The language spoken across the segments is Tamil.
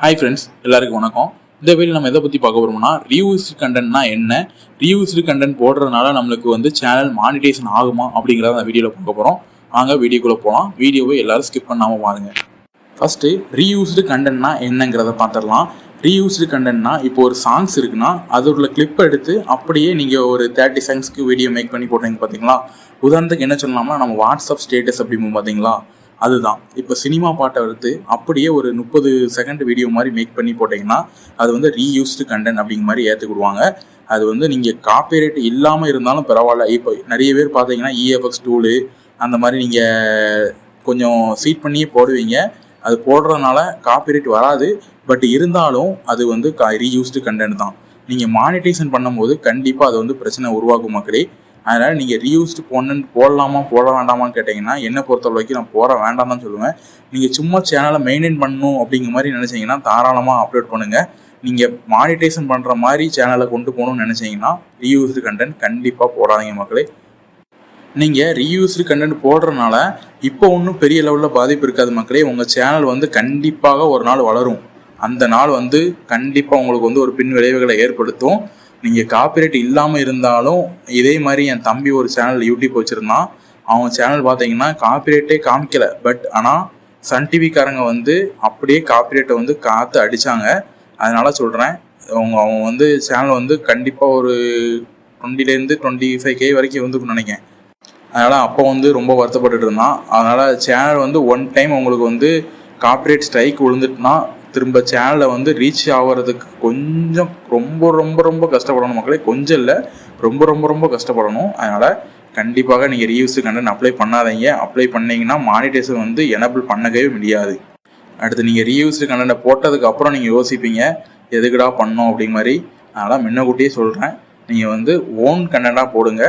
ஹாய் ஃப்ரெண்ட்ஸ், எல்லாருக்கும் வணக்கம். இந்த வீடியோ நம்ம எதை பற்றி பார்க்க போகிறோம்னா, ரீயூஸ்டு கண்டென்ட்னா என்ன, ரீயூஸ்டு கண்டென்ட் போடுறதுனால நம்மளுக்கு வந்து சேனல் மானிட்டேஷன் ஆகுமா அப்படிங்கிறத அந்த வீடியோவில் பார்க்க போகிறோம். வாங்க வீடியோக்குள்ளே போகலாம். வீடியோவை எல்லாரும் ஸ்கிப் பண்ணாமல் பாருங்க. ஃபஸ்ட்டு ரீயூஸ்டு கண்டென்ட்னா என்னங்கிறத பார்த்துடலாம். ரீயூஸ்டு கண்டென்ட்னா இப்போ ஒரு சாங்ஸ் இருக்குன்னா அதோட கிளிப் எடுத்து அப்படியே நீங்கள் ஒரு 30 செகண்ட்ஸ்க்கு வீடியோ மேக் பண்ணி போடுறீங்க பார்த்தீங்களா. உதாரணத்துக்கு என்ன சொல்லலாம்னா, நம்ம வாட்ஸ்அப் ஸ்டேட்டஸ் அப்படிம்போம் பார்த்தீங்களா, அதுதான். இப்போ சினிமா பாட்டை எடுத்து அப்படியே ஒரு 30 செகண்ட் வீடியோ மாதிரி மேக் பண்ணி போட்டிங்கன்னா அது வந்து ரீயூஸ்டு கண்டென்ட் அப்படிங்கிற மாதிரி ஏற்றுக்கிடுவாங்க. அது வந்து நீங்கள் காப்பிரைட் இல்லாமல் இருந்தாலும் பரவாயில்ல. இப்போ நிறைய பேர் பார்த்தீங்கன்னா EFX டூலு அந்த மாதிரி நீங்கள் கொஞ்சம் சீட் பண்ணியே போடுவீங்க. அது போடுறதுனால காப்பிரைட் வராது. பட் இருந்தாலும் அது வந்து ரீயூஸ்டு கண்டென்ட் தான். நீங்கள் மானிட்டைசேஷன் பண்ணும்போது கண்டிப்பாக அது வந்து பிரச்சனை உருவாக்கும் மக்களே. அதனால் நீங்கள் ரீயூஸ்டு போடலாமா போட வேண்டாமான்னு கேட்டிங்கன்னா என்னை பொறுத்த வரைக்கும் நான் போட வேண்டாம் தான் சொல்லுவேன். நீங்கள் சும்மா சேனலை மெயின்டைன் பண்ணணும் அப்படிங்கிற மாதிரி நினச்சிங்கன்னா தாராளமாக அப்லோட் பண்ணுங்கள். நீங்கள் மானிட்டைசேஷன் பண்ணுற மாதிரி சேனலை கொண்டு போகணும்னு நினச்சிங்கன்னா ரீயூஸ்டு கண்டென்ட் கண்டிப்பாக போடாதீங்க மக்களே. நீங்கள் ரீயூஸ்டு கண்டென்ட் போடுறதுனால இப்போ ஒன்றும் பெரிய லெவலில் பாதிப்பு இருக்காது மக்களே. உங்கள் சேனல் வந்து கண்டிப்பாக ஒரு நாள் வளரும். அந்த நாள் வந்து கண்டிப்பாக உங்களுக்கு வந்து ஒரு பின் விளைவுகளை ஏற்படுத்தும். நீங்கள் காப்பிரைட் இல்லாமல் இருந்தாலும் இதே மாதிரி என் தம்பி ஒரு சேனல் யூடியூப் வச்சுருந்தான். அவங்க சேனல் பார்த்தீங்கன்னா காப்பிரைட்டே காமிக்கலை. பட் ஆனால் சன் டிவிக்காரங்க வந்து அப்படியே காப்பிரைட்டை வந்து காற்று அடித்தாங்க. அதனால் சொல்கிறேன், அவங்க வந்து சேனல் வந்து கண்டிப்பாக ஒரு 20 to 25K வரைக்கும் வந்து நினைக்கிறேன். அதனால் அப்போ வந்து ரொம்ப வருத்தப்பட்டுட்டு இருந்தான். அதனால் சேனல் வந்து ஒன் டைம் உங்களுக்கு வந்து காப்பிரைட் ஸ்ட்ரைக் விழுந்துட்டுனா திரும்ப சேனலை வந்து ரீச் ஆகிறதுக்கு கொஞ்சம் ரொம்ப ரொம்ப ரொம்ப கஷ்டப்படணும் மக்களே. கொஞ்சம் இல்லை, ரொம்ப ரொம்ப ரொம்ப கஷ்டப்படணும். அதனால் கண்டிப்பாக நீங்கள் ரீயூஸ்டு கண்டென்ட் அப்ளை பண்ணாதீங்க. அப்ளை பண்ணிங்கன்னா மானிட்டேஷன் வந்து எனபிள் பண்ணவே முடியாது. அடுத்து நீங்கள் ரீயூஸ்டு கண்டென்ட்டை போட்டதுக்கு அப்புறம் நீங்கள் யோசிப்பீங்க எதுக்குடா பண்ணோம் அப்படிங்க மாதிரி. அதனால் முன்னக்கூட்டியே சொல்கிறேன், நீங்கள் வந்து ஓன் கண்டென்ட்டாக போடுங்க.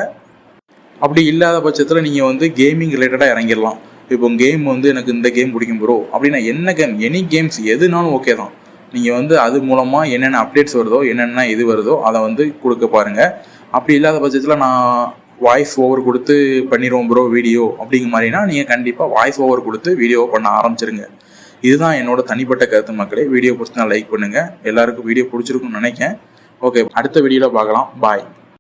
அப்படி இல்லாத பட்சத்தில் நீங்கள் வந்து கேமிங் ரிலேட்டடாக இறங்கிடலாம். இப்போ கேம் வந்து எனக்கு இந்த கேம் பிடிக்கும் ப்ரோ அப்படின்னா என்ன கேம், எனி கேம்ஸ் எதுனாலும் ஓகே தான். நீங்கள் வந்து அது மூலமாக என்னென்ன அப்டேட்ஸ் வருதோ என்னென்ன இது வருதோ அதை வந்து கொடுக்க பாருங்கள். அப்படி இல்லாத பட்சத்தில் நான் வாய்ஸ் ஓவர் கொடுத்து பண்ணிடுவோம் ப்ரோ வீடியோ அப்படிங்கிற மாதிரினா நீங்கள் கண்டிப்பாக வாய்ஸ் ஓவர் கொடுத்து வீடியோ பண்ண ஆரம்பிச்சிருங்க. இதுதான் என்னோட தனிப்பட்ட கருத்து மக்களே. வீடியோ பிடிச்சினா லைக் பண்ணுங்கள். எல்லாருக்கும் வீடியோ பிடிச்சிருக்குன்னு நினைக்கிறேன். ஓகே, அடுத்த வீடியோவில் பார்க்கலாம். பாய்.